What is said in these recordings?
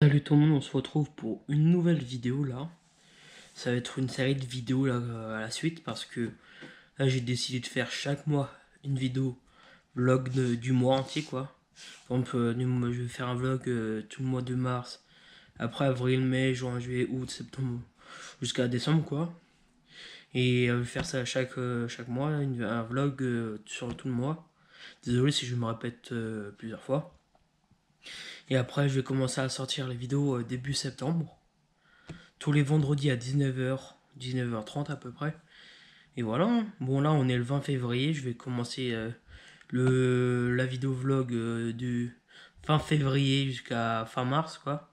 Salut tout le monde, on se retrouve pour une nouvelle vidéo là. Ça va être une série de vidéos là à la suite parce que là j'ai décidé de faire chaque mois une vidéo vlog du mois entier quoi. Par exemple, je vais faire un vlog tout le mois de mars, après avril, mai, juin, juillet, août, septembre, jusqu'à décembre quoi. Et je vais faire ça chaque mois, un vlog sur tout le mois. Désolé si je me répète plusieurs fois. Et après je vais commencer à sortir les vidéos début septembre. Tous les vendredis à 19h, 19h30 à peu près. Et voilà, bon là on est le 20 février, je vais commencer la vidéo vlog du fin février jusqu'à fin mars quoi.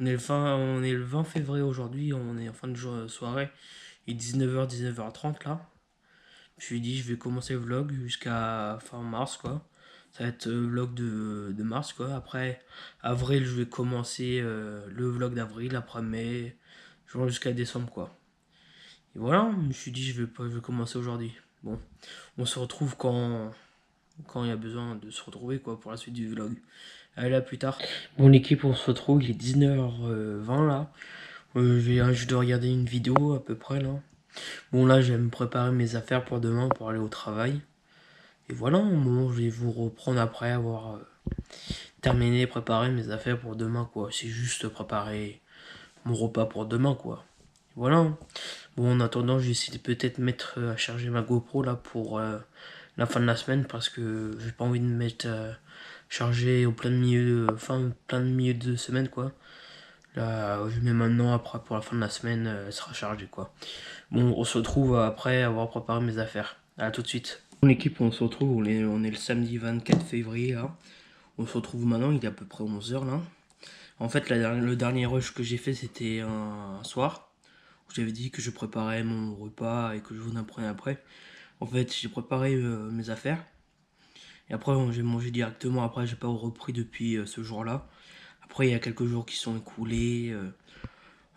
On est le 20 février aujourd'hui, on est en fin de soirée, il est 19h, 19h30 là. Je me suis dit je vais commencer le vlog jusqu'à fin mars quoi. Ça va être le vlog de mars quoi. Après avril je vais commencer le vlog d'avril, après mai, jusqu'à décembre quoi. Et voilà, je me suis dit je vais commencer aujourd'hui. Bon, on se retrouve quand il y a besoin de se retrouver quoi pour la suite du vlog. Allez, à plus tard. Bon l'équipe, on se retrouve, il est 19h20 là. Je dois regarder une vidéo à peu près là. Bon là je vais me préparer mes affaires pour demain pour aller au travail. Et voilà, bon, je vais vous reprendre après avoir terminé, préparer mes affaires pour demain quoi. C'est juste préparer mon repas pour demain quoi. Voilà. Bon, en attendant, je vais essayer de peut-être mettre à charger ma GoPro là pour la fin de la semaine parce que j'ai pas envie de mettre chargé au plein de milieu, plein de milieu de semaine quoi. Là, je mets maintenant, après pour la fin de la semaine, elle sera chargée quoi. Bon, on se retrouve après avoir préparé mes affaires. À tout de suite. Mon équipe, on se retrouve, on est le samedi 24 février là. On se retrouve maintenant, il est à peu près 11h là. En fait, le dernier rush que j'ai fait, c'était un soir. J'avais dit que je préparais mon repas et que je vous en prenais après. En fait, j'ai préparé mes affaires. Et après, j'ai mangé directement. Après, j'ai pas repris depuis ce jour-là. Après, il y a quelques jours qui sont écoulés.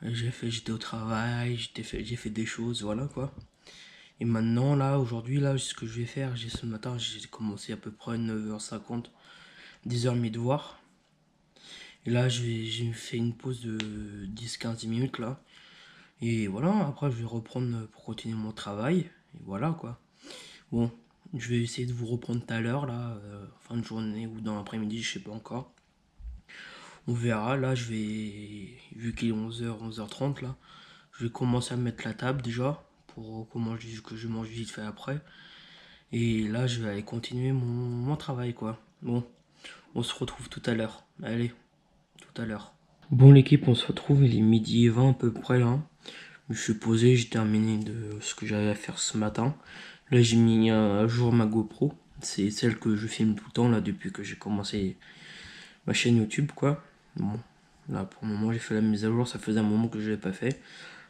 J'étais au travail, j'ai fait des choses, voilà quoi. Et maintenant, là, aujourd'hui, là, ce que je vais faire, ce matin, j'ai commencé à peu près 9h50, 10h mes devoirs. Et là, j'ai fait une pause de 10-15 minutes là. Et voilà, après je vais reprendre pour continuer mon travail. Et voilà quoi. Bon, je vais essayer de vous reprendre tout à l'heure, là, fin de journée ou dans l'après-midi, je sais pas encore. On verra, là je vais, vu qu'il est 11h, 11h30 là, je vais commencer à mettre la table déjà, pour que je mange vite fait après. Et là je vais aller continuer mon travail quoi. Bon, on se retrouve tout à l'heure. Allez, tout à l'heure. Bon l'équipe, on se retrouve, il est midi et 20 à peu près là. Je suis posé, j'ai terminé de ce que j'avais à faire ce matin. Là j'ai mis à jour ma GoPro. C'est celle que je filme tout le temps là depuis que j'ai commencé ma chaîne YouTube quoi. Bon, là pour le moment j'ai fait la mise à jour, ça faisait un moment que je l'avais pas fait.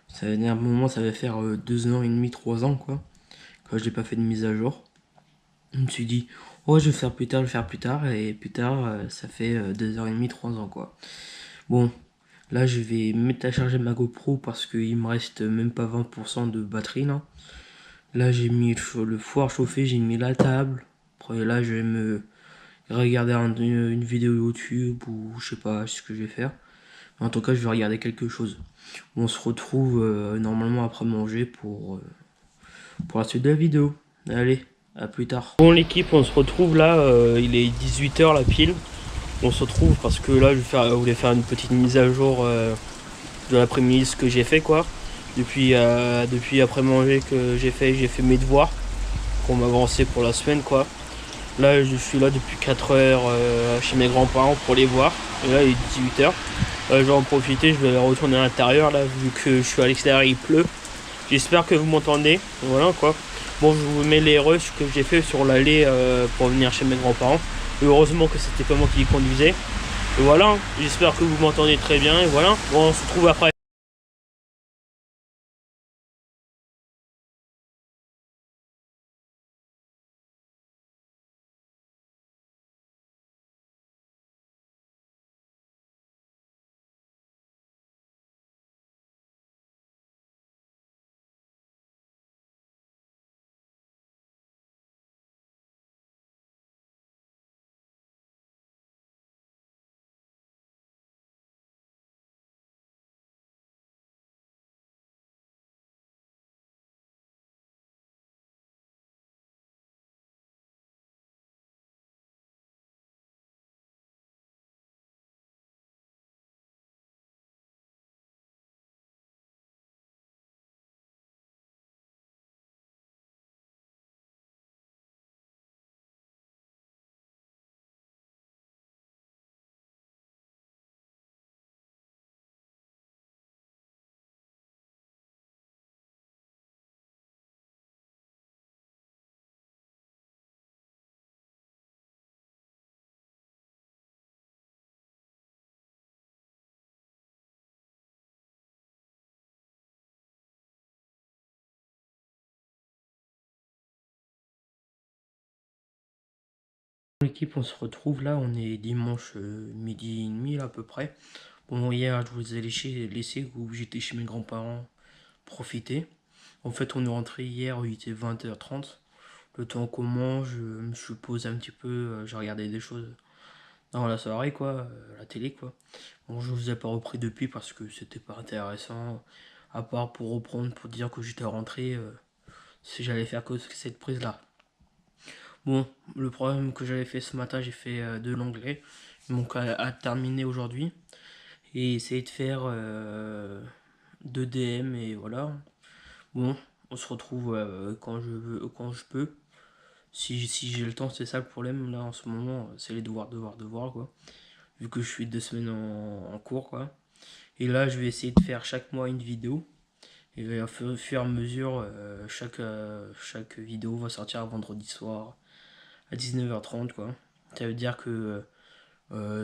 Ça faisait un moment, ça va faire 2 ans et demi, 3 ans quoi, quand je n'ai pas fait de mise à jour. Je me suis dit, oh je vais faire plus tard, je vais faire plus tard, et plus tard ça fait 2 ans et demi, 3 ans quoi. Bon, là je vais mettre à charger ma GoPro parce qu'il me reste même pas 20% de batterie là. Là j'ai mis le four chauffé, j'ai mis la table. Après là je vais me regarder une vidéo YouTube ou je sais pas ce que je vais faire. En tout cas je vais regarder quelque chose. On se retrouve normalement après manger pour la suite de la vidéo. Allez, à plus tard. Bon l'équipe, on se retrouve là, il est 18h la pile. On se retrouve parce que là je voulais faire une petite mise à jour de l'après-midi, ce que j'ai fait quoi. Depuis après manger que j'ai fait mes devoirs pour m'avancer pour la semaine quoi. Là je suis là depuis 4 heures chez mes grands-parents pour les voir. Et là il est 18h. Je vais en profiter, je vais retourner à l'intérieur là vu que je suis à l'extérieur, il pleut. J'espère que vous m'entendez. Voilà quoi. Bon, je vous mets les rushs que j'ai fait sur l'allée pour venir chez mes grands-parents. Heureusement que c'était pas moi qui conduisais. Et voilà, j'espère que vous m'entendez très bien. Et voilà, bon, on se retrouve après. L'équipe, on se retrouve là, on est dimanche midi et demi là, à peu près. Bon, hier, je vous ai laissé où j'étais chez mes grands-parents profiter. En fait, on est rentré hier, il était 20h30. Le temps qu'on mange, je me suis posé un petit peu, j'ai regardé des choses dans la soirée, quoi, la télé, quoi. Bon, je vous ai pas repris depuis parce que c'était pas intéressant, à part pour reprendre, pour dire que j'étais rentré, si j'allais faire que cette prise-là. Bon, le problème que j'avais fait ce matin, j'ai fait de l'anglais, donc à terminer aujourd'hui, et essayer de faire 2 DM, et voilà. Bon, on se retrouve quand je veux, quand je peux. Si j'ai le temps, c'est ça le problème là en ce moment, c'est les devoirs quoi. Vu que je suis 2 semaines en cours quoi. Et là, je vais essayer de faire chaque mois une vidéo. Et au fur et à mesure, chaque vidéo va sortir vendredi soir à 19h30 quoi. Ça veut dire que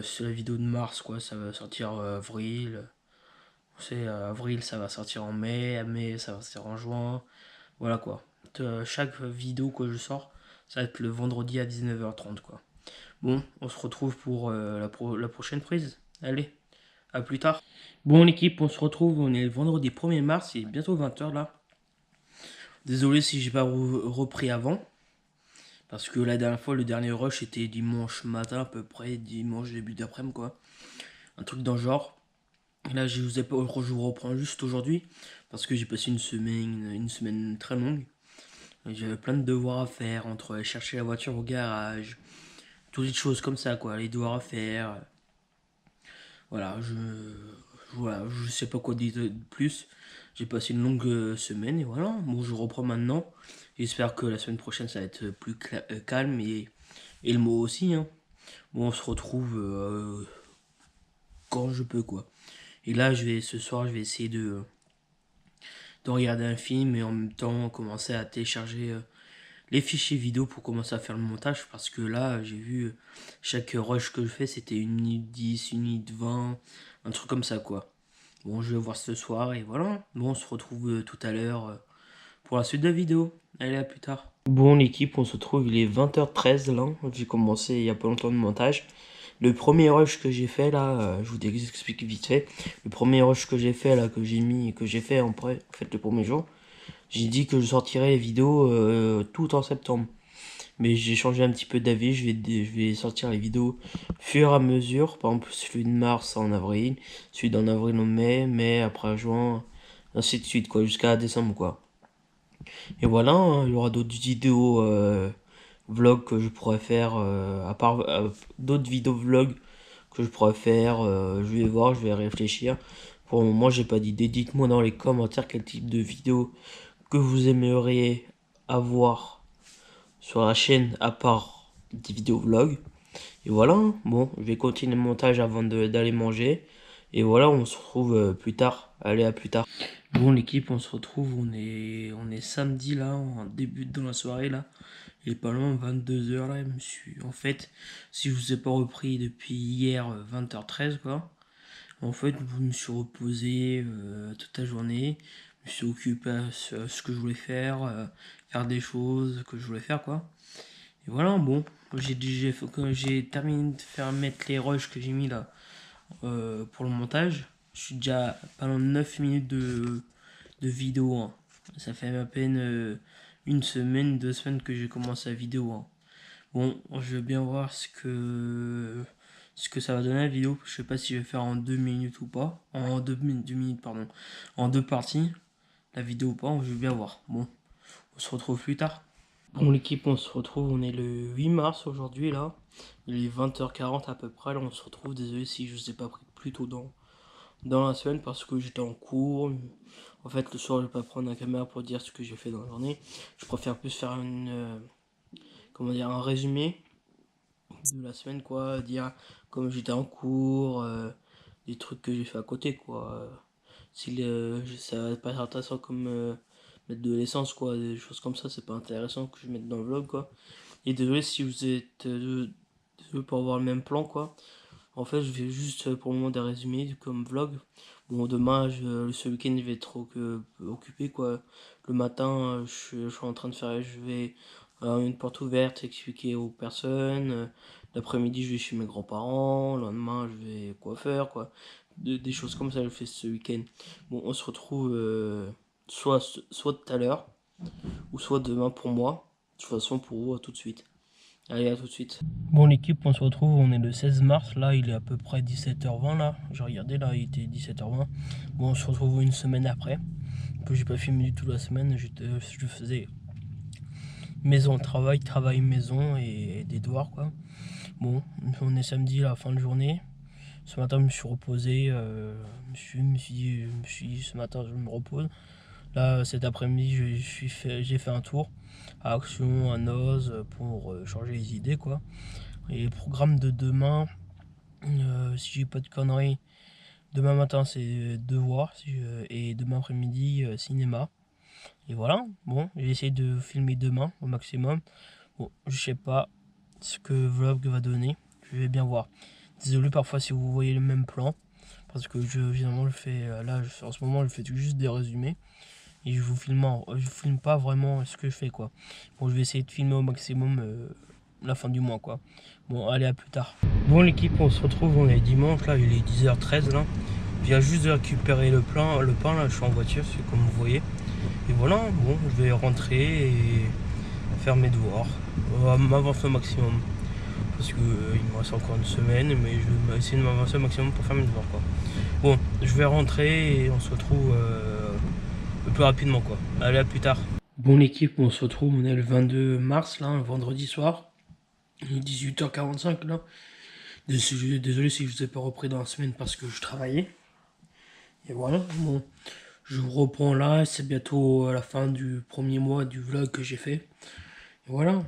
c'est la vidéo de mars quoi, ça va sortir avril. C'est avril, ça va sortir en mai, à mai, ça va sortir en juin. Voilà quoi. Chaque vidéo que je sors, ça va être le vendredi à 19h30 quoi. Bon, on se retrouve pour la prochaine prise. Allez, à plus tard. Bon l'équipe, on se retrouve, on est le vendredi 1er mars, il est bientôt 20h là. Désolé si j'ai pas repris avant. Parce que la dernière fois, le dernier rush était dimanche matin à peu près, dimanche début d'après-midi quoi. Un truc dans le genre. Là, je vous reprends juste aujourd'hui. Parce que j'ai passé une semaine très longue. J'avais plein de devoirs à faire, entre aller chercher la voiture au garage, toutes les choses comme ça, quoi, les devoirs à faire. Voilà, je sais pas quoi dire de plus. J'ai passé une longue semaine et voilà. Bon, je reprends maintenant. J'espère que la semaine prochaine ça va être plus calme et le mot aussi. Hein. Bon, on se retrouve quand je peux, quoi. Et là, ce soir, je vais essayer de regarder un film et en même temps commencer à télécharger les fichiers vidéo pour commencer à faire le montage parce que là j'ai vu chaque rush que je fais c'était 1 minute 10, 1 minute 20, un truc comme ça quoi. Bon, je vais voir ce soir et voilà. Bon, on se retrouve tout à l'heure pour la suite de la vidéo. Allez, à plus tard. Bon l'équipe, on se retrouve, il est 20h13 là, j'ai commencé il y a pas longtemps le montage. Le premier rush que j'ai fait là, je vous explique vite fait. Le premier rush que j'ai fait là, que j'ai fait en fait le premier jour, j'ai dit que je sortirais les vidéos tout en septembre. Mais j'ai changé un petit peu d'avis, je vais sortir les vidéos fur et à mesure. Par exemple, celui de mars en avril, celui d'en avril en mai, mai après juin, ainsi de suite, quoi, jusqu'à décembre, quoi. Et voilà, hein, il y aura d'autres vidéos vlogs que je pourrais faire, à part d'autres vidéos vlogs que je pourrais faire. Je vais voir, je vais réfléchir. Pour le moment, j'ai pas d'idée. Dites-moi dans les commentaires quel type de vidéo que vous aimeriez avoir sur la chaîne à part des vidéos vlogs. Et voilà, hein. Bon, je vais continuer le montage avant d'aller manger. Et voilà, on se retrouve plus tard. Allez, à plus tard. Bon, l'équipe, on se retrouve. On est samedi là, on débute dans la soirée là. Il est pas loin, 22h là. En fait, si je vous ai pas repris depuis hier, 20h13 quoi. En fait, je me suis reposé toute la journée. Je me suis occupé à ce que je voulais faire des choses que je voulais faire quoi. Et voilà, bon, j'ai terminé de faire mettre les rushs que j'ai mis là pour le montage. Je suis déjà pendant 9 minutes de vidéo. Hein. Ça fait à peine 1 semaine, 2 semaines que j'ai commencé la vidéo. Hein. Bon, je vais bien voir ce que ça va donner la vidéo. Je sais pas si je vais faire en 2 minutes ou pas. En 2 minutes, pardon. En 2 parties, la vidéo ou pas, je vais bien voir. Bon, on se retrouve plus tard. Bon l'équipe, on se retrouve, on est le 8 mars aujourd'hui là. Il est 20h40 à peu près, là on se retrouve, désolé si je vous ai pas pris plus tôt dans la semaine parce que j'étais en cours. En fait le soir je vais pas prendre la caméra pour dire ce que j'ai fait dans la journée. Je préfère plus faire comment dire, un résumé de la semaine quoi, dire comme j'étais en cours, des trucs que j'ai fait à côté quoi. Si ça va pas être intéressant comme mettre de l'essence quoi, des choses comme ça, c'est pas intéressant que je mette dans le vlog quoi. Et désolé si vous êtes désolé pour avoir le même plan quoi. En fait je vais juste pour le moment des résumés comme vlog. Bon demain ce week-end je vais être trop occupé quoi. Le matin je suis en train de faire, je vais une porte ouverte, expliquer aux personnes. L'après-midi, je vais chez mes grands-parents. Le lendemain, je vais coiffeur, quoi. Des choses comme ça, je fais ce week-end. Bon, on se retrouve soit tout à l'heure, ou soit demain pour moi. De toute façon, pour vous, à tout de suite. Allez, à tout de suite. Bon, l'équipe, on se retrouve, on est le 16 mars. Là, il est à peu près 17h20. Là, j'ai regardé, là, il était 17h20. Bon, on se retrouve une semaine après. J'ai pas filmé du tout la semaine. Je faisais maison, travail, maison et des devoirs, quoi. Bon, on est samedi, la fin de journée. Ce matin, je me suis reposé. Je me suis dit, ce matin, je me repose. Là, cet après-midi, j'ai fait un tour à Action, à Noz, pour changer les idées, quoi. Et le programme de demain, si j'ai pas de conneries, demain matin, c'est devoir, et demain après-midi, cinéma. Et voilà, bon, j'ai essayé de filmer demain au maximum. Bon, je sais pas ce que vlog va donner, je vais bien voir. Désolé parfois si vous voyez le même plan, parce que évidemment je fais, là en ce moment je fais juste des résumés. Et je filme pas vraiment ce que je fais, quoi. Bon, je vais essayer de filmer au maximum la fin du mois, quoi. Bon, allez, à plus tard. Bon, l'équipe, on se retrouve, on est dimanche, là, il est 10h13, là. Je viens juste de récupérer le pain, là, je suis en voiture, c'est comme vous voyez. Et voilà, bon, je vais rentrer et faire mes devoirs. On va m'avancer au maximum. Parce que il me reste encore une semaine, mais je vais essayer de m'avancer au maximum pour faire mes devoirs, quoi. Bon, je vais rentrer et on se retrouve le plus rapidement, quoi. Allez, à plus tard. Bon, l'équipe, on se retrouve, on est le 22 mars, là, un vendredi soir. Il est 18h45, là. Désolé si je vous ai pas repris dans la semaine parce que je travaillais. Et voilà, bon, je vous reprends là, c'est bientôt à la fin du premier mois du vlog que j'ai fait. Et voilà,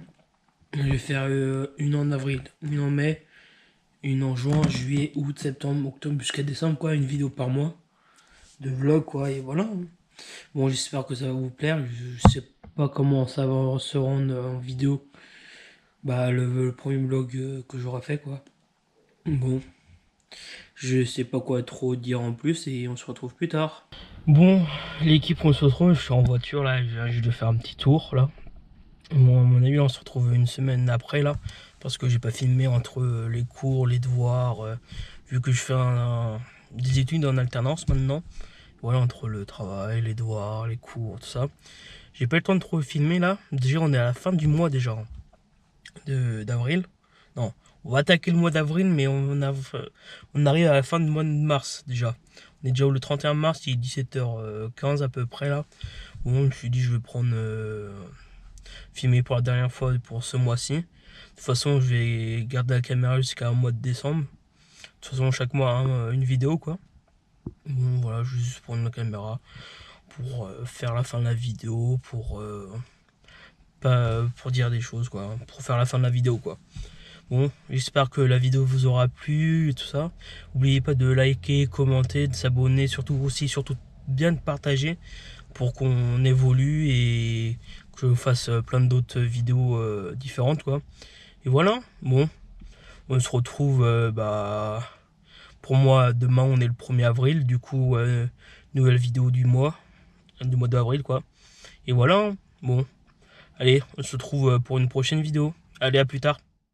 je vais faire une en avril, une en mai, une en juin, juillet, août, septembre, octobre, jusqu'à décembre, quoi, une vidéo par mois de vlog, quoi, et voilà. Bon, j'espère que ça va vous plaire. Je sais pas comment ça va se rendre en vidéo. Bah, le premier vlog que j'aurai fait, quoi. Bon, je sais pas quoi trop dire en plus et on se retrouve plus tard. Bon, l'équipe, on se retrouve. Je suis en voiture là. Je viens juste de faire un petit tour là. Bon, à mon avis, on se retrouve une semaine après là. Parce que j'ai pas filmé entre les cours, les devoirs. Vu que je fais des études en alternance maintenant. Voilà, entre le travail, les devoirs, les cours, tout ça. J'ai pas eu le temps de trop filmer là. Déjà, on est à la fin du mois déjà. D'avril. Non, on va attaquer le mois d'avril, mais on arrive à la fin du mois de mars déjà. On est déjà le 31 mars, il est 17h15 à peu près là. Bon, je me suis dit, je vais prendre filmer pour la dernière fois pour ce mois-ci. De toute façon, je vais garder la caméra jusqu'à un mois de décembre. De toute façon, chaque mois, hein, une vidéo quoi. Bon, voilà, je vais juste prendre la caméra pour faire la fin de la vidéo, pour dire des choses quoi, pour faire la fin de la vidéo quoi. Bon, j'espère que la vidéo vous aura plu et tout ça. N'oubliez pas de liker, commenter, de s'abonner, surtout bien de partager pour qu'on évolue et que je fasse plein d'autres vidéos différentes quoi. Et voilà, bon, on se retrouve pour moi demain on est le 1er avril, du coup nouvelle vidéo du mois d'avril quoi. Et voilà, bon, allez, on se retrouve pour une prochaine vidéo. Allez, à plus tard.